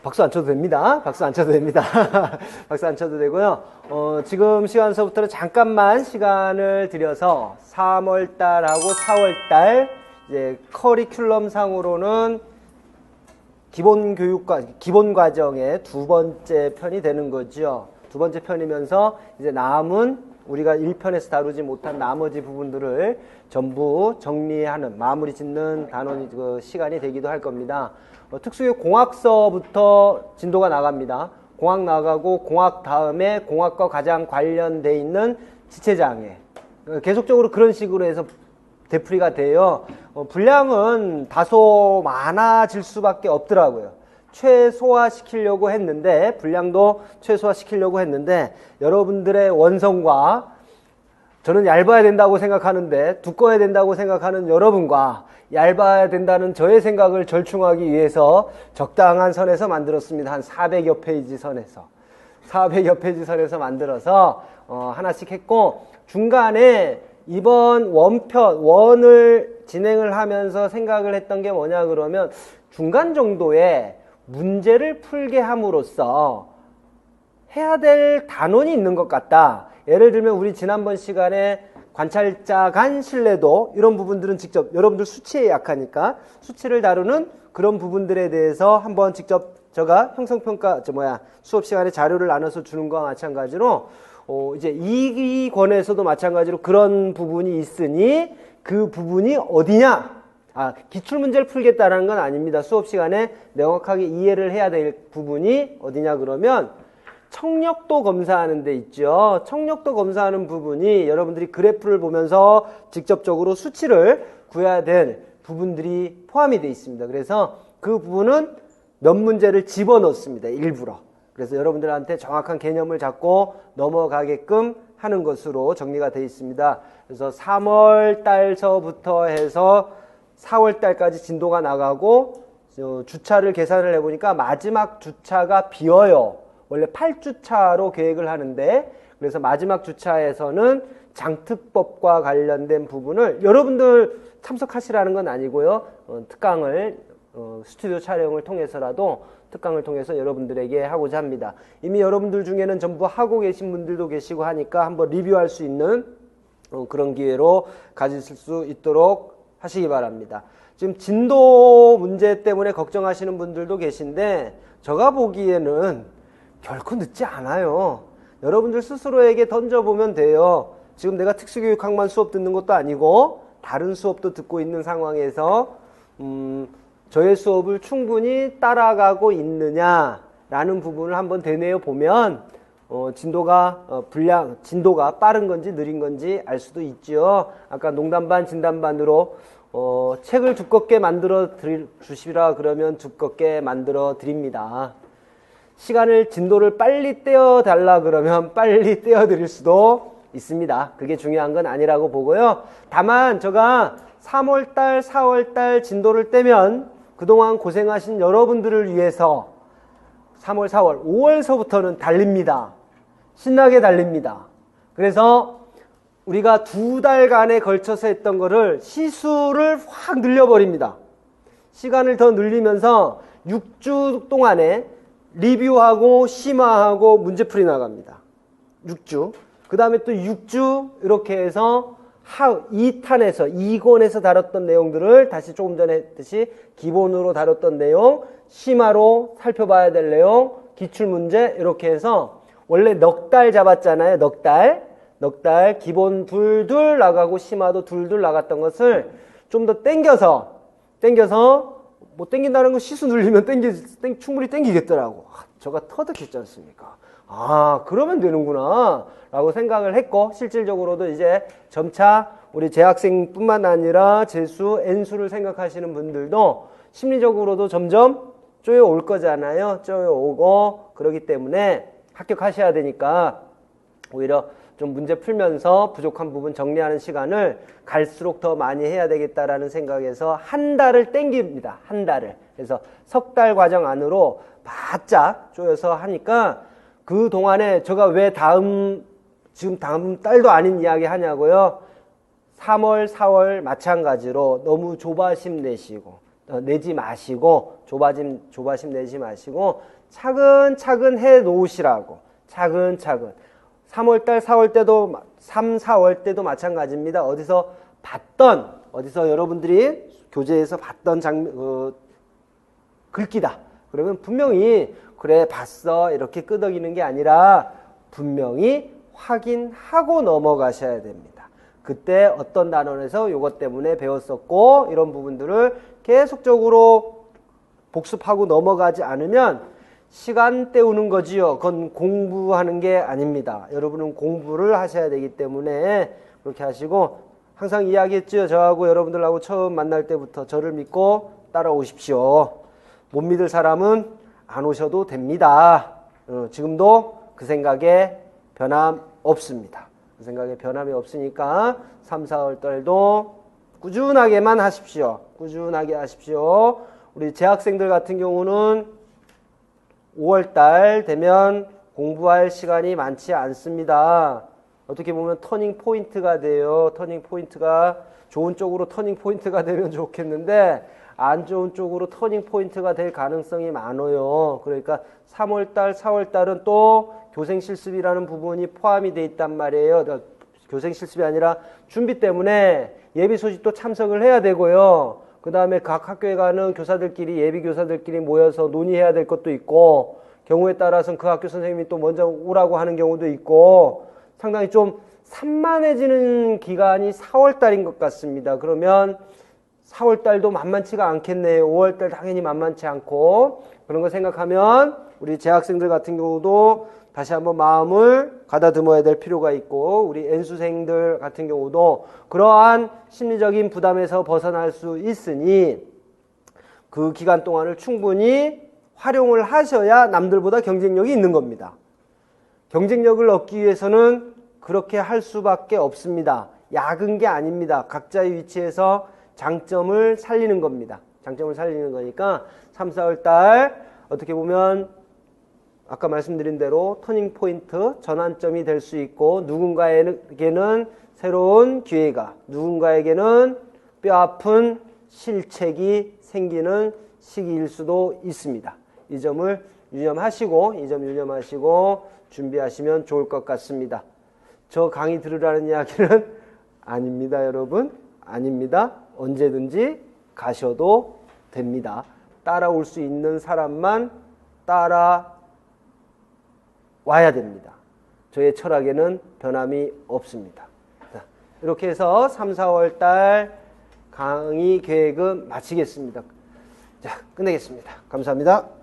박수 안 쳐도 됩니다. 박수 안 쳐도 됩니다. 박수 안 쳐도 되고요. 지금 시간서부터는 잠깐만 시간을 들여서 3월달하고 4월달 이제 커리큘럼 상으로는 기본 과정의 두 번째 편이 되는 거죠. 두 번째 편이면서 이제 남은 우리가 1편에서 다루지 못한 나머지 부분들을 전부 정리하는 마무리 짓는 단원 시간이 되기도 할 겁니다. 특수교육 공학서부터 진도가 나갑니다. 공학 나가고 공학 다음에 공학과 가장 관련돼 있는 지체장애 계속적으로 그런 식으로 해서 되풀이가 돼요. 분량은 다소 많아질 수밖에 없더라고요. 최소화시키려고 했는데 분량도 최소화시키려고 했는데 여러분들의 원성과 저는 얇아야 된다고 생각하는데 두꺼워야 된다고 생각하는 여러분과 얇아야 된다는 저의 생각을 절충하기 위해서 적당한 선에서 만들었습니다. 한 400여 페이지 선에서 400여 페이지 선에서 만들어서 하나씩 했고 중간에 이번 원을 진행을 하면서 생각을 했던 게 뭐냐 그러면 중간 정도에 문제를 풀게 함으로써 해야 될 단원이 있는 것 같다. 예를 들면 우리 지난번 시간에 관찰자 간 신뢰도 이런 부분들은 직접 여러분들 수치에 약하니까 수치를 다루는 그런 부분들에 대해서 한번 직접 제가 형성평가 수업 시간에 자료를 나눠서 주는 거와 마찬가지로 이제 이 권에서도 마찬가지로 그런 부분이 있으니 그 부분이 어디냐? 기출문제를 풀겠다는 건 아닙니다. 수업 시간에 명확하게 이해를 해야 될 부분이 어디냐 그러면 청력도 검사하는 데 있죠. 청력도 검사하는 부분이 여러분들이 그래프를 보면서 직접적으로 수치를 구해야 될 부분들이 포함이 되어 있습니다. 그래서 그 부분은 몇 문제를 집어넣습니다. 일부러. 그래서 여러분들한테 정확한 개념을 잡고 넘어가게끔 하는 것으로 정리가 되어 있습니다. 그래서 3월 달서부터 해서 4월 달까지 진도가 나가고 주차를 계산을 해보니까 마지막 주차가 비어요. 원래 8주차로 계획을 하는데 그래서 마지막 주차에서는 장특법과 관련된 부분을 여러분들 참석하시라는 건 아니고요. 특강을 스튜디오 촬영을 통해서라도 특강을 통해서 여러분들에게 하고자 합니다. 이미 여러분들 중에는 전부 하고 계신 분들도 계시고 하니까 한번 리뷰할 수 있는 그런 기회로 가지실 수 있도록 하시기 바랍니다. 지금 진도 문제 때문에 걱정하시는 분들도 계신데 제가 보기에는 결코 늦지 않아요. 여러분들 스스로에게 던져보면 돼요. 지금 내가 특수교육학만 수업 듣는 것도 아니고 다른 수업도 듣고 있는 상황에서 저의 수업을 충분히 따라가고 있느냐라는 부분을 한번 되뇌어 보면 진도가 빠른 건지 느린 건지 알 수도 있죠. 아까 농담반 진담반으로 책을 두껍게 만들어 주시라 그러면 두껍게 만들어 드립니다. 진도를 빨리 떼어달라 그러면 빨리 떼어드릴 수도 있습니다. 그게 중요한 건 아니라고 보고요. 다만 제가 3월달, 4월달 진도를 떼면 그동안 고생하신 여러분들을 위해서 3월, 4월, 5월서부터는 달립니다. 신나게 달립니다. 그래서 우리가 2달간에 걸쳐서 했던 거를 시수를 확 늘려버립니다. 시간을 더 늘리면서 6주 동안에 리뷰하고 심화하고 문제풀이 나갑니다. 6주. 그 다음에 또 6주 이렇게 해서 2탄에서 2권에서 다뤘던 내용들을 다시 조금 전에 했듯이 기본으로 다뤘던 내용, 심화로 살펴봐야 될 내용, 기출문제 이렇게 해서 원래 넉 달 잡았잖아요. 넉 달 기본 둘둘 나가고 심화도 둘둘 나갔던 것을 좀 더 땡겨서 뭐 땡긴다는 거 시수 늘리면 충분히 땡기겠더라고. 저가 터득했지 않습니까? 그러면 되는구나 라고 생각을 했고 실질적으로도 이제 점차 우리 재학생뿐만 아니라 재수, N수를 생각하시는 분들도 심리적으로도 점점 쪼여올 거잖아요. 쪼여오고 그러기 때문에 합격하셔야 되니까 오히려 좀 문제 풀면서 부족한 부분 정리하는 시간을 갈수록 더 많이 해야 되겠다라는 생각에서 한 달을 땡깁니다. 한 달을. 그래서 석 달 과정 안으로 바짝 쪼여서 하니까 그 동안에 제가 왜 지금 다음 달도 아닌 이야기 하냐고요. 3월, 4월 마찬가지로 너무 조바심 내시고 내지 마시고 조바심 내지 마시고 차근차근 해 놓으시라고. 차근차근. 3월달, 4월 때도 3, 4월 때도 마찬가지입니다. 어디서 여러분들이 교재에서 봤던 글귀다. 그러면 분명히 그래 봤어 이렇게 끄덕이는 게 아니라 분명히 확인하고 넘어가셔야 됩니다. 그때 어떤 단원에서 이것 때문에 배웠었고 이런 부분들을 계속적으로 복습하고 넘어가지 않으면 시간 때우는 거지요. 그건 공부하는 게 아닙니다. 여러분은 공부를 하셔야 되기 때문에 그렇게 하시고 항상 이야기했죠. 저하고 여러분들하고 처음 만날 때부터 저를 믿고 따라오십시오. 못 믿을 사람은 안 오셔도 됩니다. 지금도 그 생각에 변함 없습니다. 그 생각에 변함이 없으니까 3, 4월 달도 꾸준하게만 하십시오. 꾸준하게 하십시오. 우리 재학생들 같은 경우는 5월 달 되면 공부할 시간이 많지 않습니다. 어떻게 보면 터닝 포인트가 돼요. 터닝 포인트가 좋은 쪽으로 터닝 포인트가 되면 좋겠는데 안 좋은 쪽으로 터닝 포인트가 될 가능성이 많아요. 그러니까 3월 달, 4월 달은 또 교생 실습이라는 부분이 포함이 돼 있단 말이에요. 교생 실습이 아니라 준비 때문에 예비 소집도 참석을 해야 되고요. 그 다음에 각 학교에 가는 교사들끼리 예비 교사들끼리 모여서 논의해야 될 것도 있고 경우에 따라서는 그 학교 선생님이 또 먼저 오라고 하는 경우도 있고 상당히 좀 산만해지는 기간이 4월 달인 것 같습니다. 그러면 4월 달도 만만치가 않겠네요. 5월 달 당연히 만만치 않고 그런 거 생각하면 우리 재학생들 같은 경우도 다시 한번 마음을 가다듬어야 될 필요가 있고 우리 N수생들 같은 경우도 그러한 심리적인 부담에서 벗어날 수 있으니 그 기간 동안을 충분히 활용을 하셔야 남들보다 경쟁력이 있는 겁니다. 경쟁력을 얻기 위해서는 그렇게 할 수밖에 없습니다. 약은 게 아닙니다. 각자의 위치에서 장점을 살리는 겁니다. 장점을 살리는 거니까 3, 4월 달 어떻게 보면 아까 말씀드린 대로 터닝 포인트, 전환점이 될 수 있고 누군가에게는 새로운 기회가, 누군가에게는 뼈아픈 실책이 생기는 시기일 수도 있습니다. 이 점을 유념하시고 준비하시면 좋을 것 같습니다. 저 강의 들으라는 이야기는 아닙니다, 여러분. 아닙니다. 언제든지 가셔도 됩니다. 따라올 수 있는 사람만 따라와야 됩니다. 저의 철학에는 변함이 없습니다. 자, 이렇게 해서 3, 4월 달 강의 계획은 마치겠습니다. 자, 끝내겠습니다. 감사합니다.